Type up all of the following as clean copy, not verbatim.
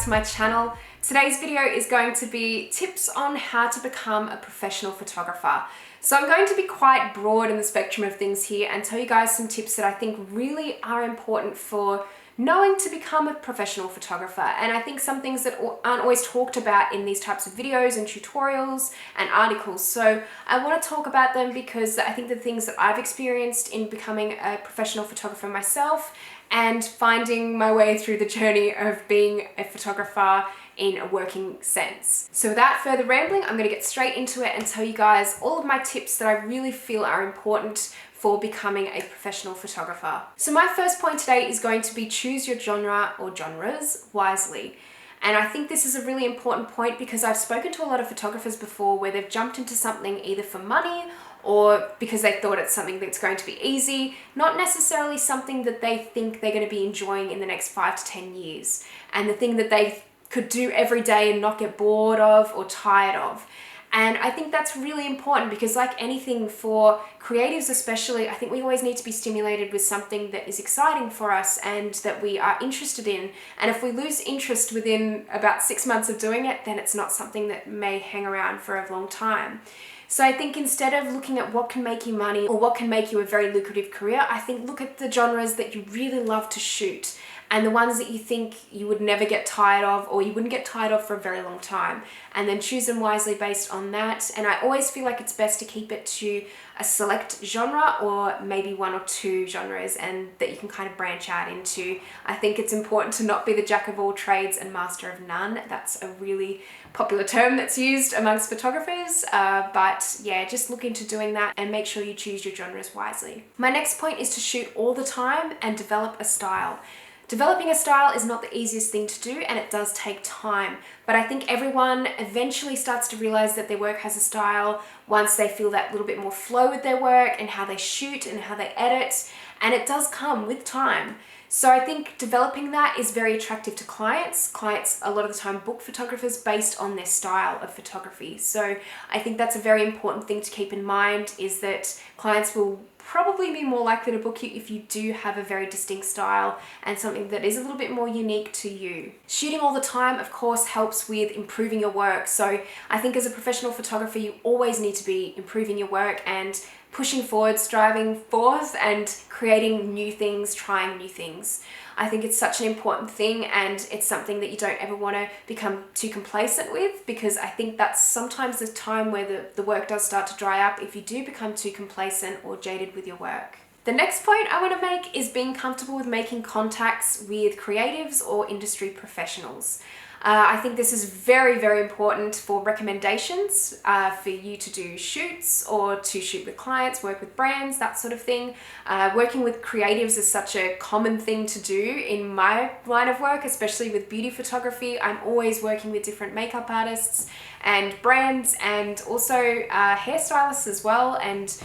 to my channel. Today's video is going to be tips on how to become a professional photographer. So I'm going to be quite broad in the spectrum of things here and tell you guys some tips that I think really are important for knowing to become a professional photographer. And I think some things that aren't always talked about in these types of videos and tutorials and articles. So I want to talk about them because I think the things that I've experienced in becoming a professional photographer myself and finding my way through the journey of being a photographer in a working sense. So without further rambling, I'm going to get straight into it and tell you guys all of my tips that I really feel are important for becoming a professional photographer. So my first point today is going to be choose your genre or genres wisely. And I think this is a really important point because I've spoken to a lot of photographers before where they've jumped into something either for money or because they thought it's something that's going to be easy, not necessarily something that they think they're going to be enjoying in the next 5 to 10 years, and the thing that they could do every day and not get bored of or tired of. And I think that's really important because, like anything for creatives especially, I think we always need to be stimulated with something that is exciting for us and that we are interested in. And if we lose interest within about 6 months of doing it, then it's not something that may hang around for a long time. So I think instead of looking at what can make you money or what can make you a very lucrative career, I think look at the genres that you really love to shoot and the ones that you think you would never get tired of or you wouldn't get tired of for a very long time, and then choose them wisely based on that. And I always feel like it's best to keep it to a select genre or maybe 1 or 2 genres and that you can kind of branch out into. I think it's important to not be the jack of all trades and master of none. That's a really popular term that's used amongst photographers, but yeah, just look into doing that and make sure you choose your genres wisely. My next point is to shoot all the time and develop a style. Developing a style is not the easiest thing to do and it does take time, but I think everyone eventually starts to realize that their work has a style once they feel that little bit more flow with their work and how they shoot and how they edit, and it does come with time. So I think developing that is very attractive to clients. Clients a lot of the time book photographers based on their style of photography. So I think that's a very important thing to keep in mind, is that clients will probably be more likely to book you if you do have a very distinct style and something that is a little bit more unique to you. Shooting all the time, of course, helps with improving your work. So I think as a professional photographer, you always need to be improving your work and pushing forward, striving forth and creating new things, trying new things. I think it's such an important thing, and it's something that you don't ever want to become too complacent with, because I think that's sometimes the time where the work does start to dry up if you do become too complacent or jaded with your work. The next point I want to make is being comfortable with making contacts with creatives or industry professionals. I think this is very, very important for recommendations for you to do shoots or to shoot with clients, work with brands, that sort of thing. Working with creatives is such a common thing to do in my line of work, especially with beauty photography. I'm always working with different makeup artists and brands, and also hairstylists as well. And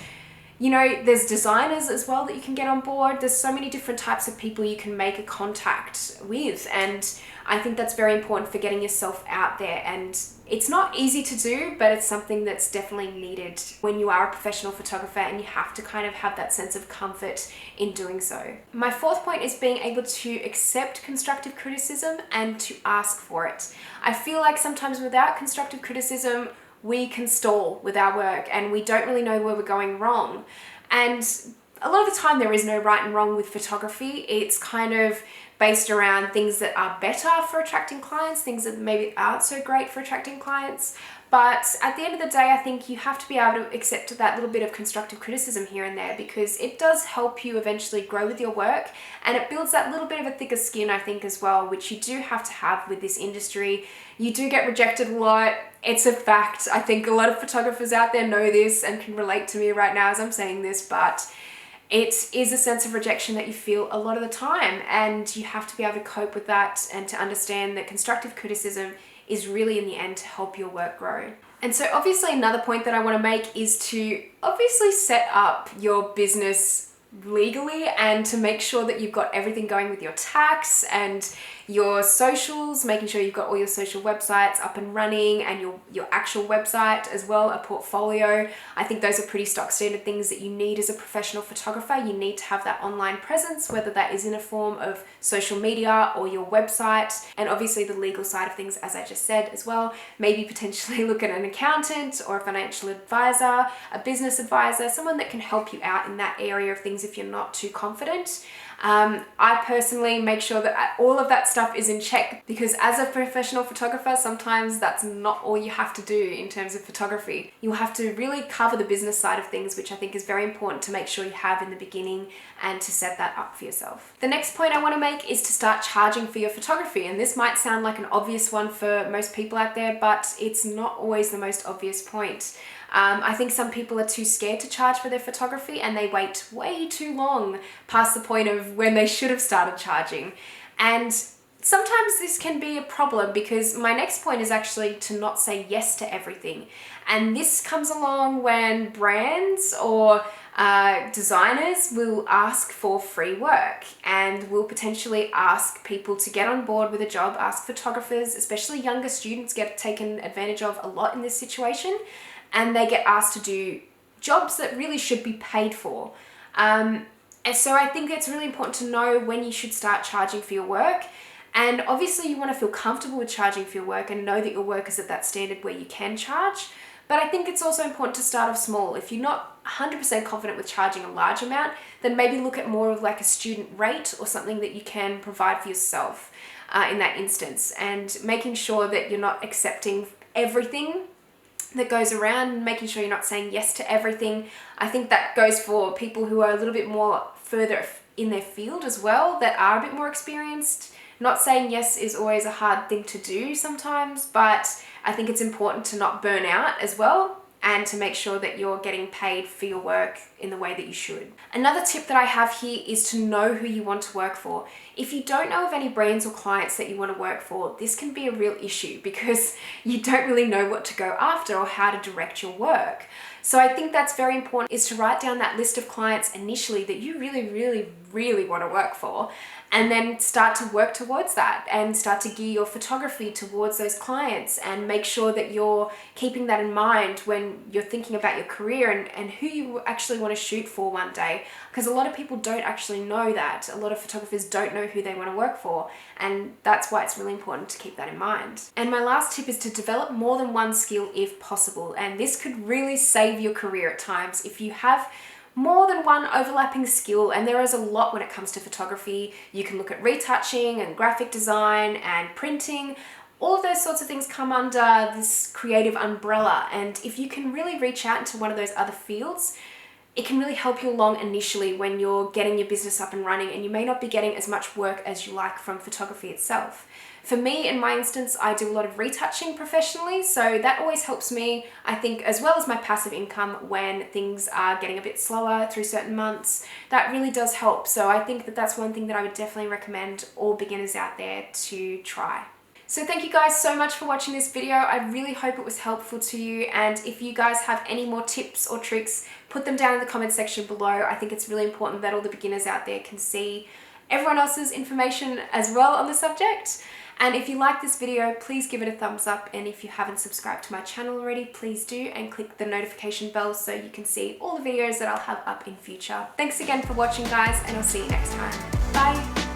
you know, there's designers as well that you can get on board. There's so many different types of people you can make a contact with, and I think that's very important for getting yourself out there. And it's not easy to do, but it's something that's definitely needed when you are a professional photographer, and you have to kind of have that sense of comfort in doing so. My fourth point is being able to accept constructive criticism and to ask for it. I feel like sometimes without constructive criticism, we can stall with our work and we don't really know where we're going wrong. And a lot of the time there is no right and wrong with photography. It's kind of based around things that are better for attracting clients, things that maybe aren't so great for attracting clients. But at the end of the day, I think you have to be able to accept that little bit of constructive criticism here and there, because it does help you eventually grow with your work, and it builds that little bit of a thicker skin, I think, as well, which you do have to have with this industry. You do get rejected a lot. It's a fact. I think a lot of photographers out there know this and can relate to me right now as I'm saying this, but it is a sense of rejection that you feel a lot of the time, and you have to be able to cope with that and to understand that constructive criticism is really in the end to help your work grow. And so obviously another point that I want to make is to obviously set up your business legally, and to make sure that you've got everything going with your tax and your socials, making sure you've got all your social websites up and running, and your actual website as well, a portfolio. I think those are pretty stock standard things that you need as a professional photographer. You need to have that online presence, whether that is in a form of social media or your website, and obviously the legal side of things, as I just said as well. Maybe potentially look at an accountant or a financial advisor, a business advisor, someone that can help you out in that area of things if you're not too confident. I personally make sure that all of that stuff is in check, because as a professional photographer, sometimes that's not all you have to do in terms of photography. You'll have to really cover the business side of things, which I think is very important to make sure you have in the beginning and to set that up for yourself. The next point I want to make is to start charging for your photography. And this might sound like an obvious one for most people out there, but it's not always the most obvious point. I think some people are too scared to charge for their photography, and they wait way too long past the point of when they should have started charging. And sometimes this can be a problem, because my next point is actually to not say yes to everything. And this comes along when brands or designers will ask for free work, and will potentially ask people to get on board with a job, ask photographers, especially younger students, get taken advantage of a lot in this situation. And they get asked to do jobs that really should be paid for. And so I think it's really important to know when you should start charging for your work. And obviously you want to feel comfortable with charging for your work and know that your work is at that standard where you can charge. But I think it's also important to start off small. If you're not 100% confident with charging a large amount, then maybe look at more of like a student rate or something that you can provide for yourself in that instance. And making sure that you're not accepting everything that goes around, making sure you're not saying yes to everything. I think that goes for people who are a little bit more further in their field as well, that are a bit more experienced. Not saying yes is always a hard thing to do sometimes, but I think it's important to not burn out as well, and to make sure that you're getting paid for your work in the way that you should. Another tip that I have here is to know who you want to work for. If you don't know of any brands or clients that you want to work for, this can be a real issue, because you don't really know what to go after or how to direct your work. So I think that's very important, is to write down that list of clients initially that you really want to work for, and then start to work towards that and start to gear your photography towards those clients, and make sure that you're keeping that in mind when you're thinking about your career and who you actually want to shoot for one day. Because a lot of people don't actually know that. A lot of photographers don't know who they want to work for, and that's why it's really important to keep that in mind. And my last tip is to develop more than one skill if possible, and this could really save your career at times if you have more than one overlapping skill. And there is a lot when it comes to photography. You can look at retouching and graphic design and printing. All of those sorts of things come under this creative umbrella, and if you can really reach out into one of those other fields, it can really help you along initially when you're getting your business up and running, and you may not be getting as much work as you like from photography itself. For me, in my instance, I do a lot of retouching professionally, so that always helps me, I think, as well as my passive income when things are getting a bit slower through certain months. That really does help. So I think that that's one thing that I would definitely recommend all beginners out there to try. So thank you guys so much for watching this video. I really hope it was helpful to you, and if you guys have any more tips or tricks, put them down in the comment section below. I think it's really important that all the beginners out there can see everyone else's information as well on the subject. And if you like this video, please give it a thumbs up, and if you haven't subscribed to my channel already, please do, and click the notification bell so you can see all the videos that I'll have up in future. Thanks again for watching, guys, and I'll see you next time. Bye!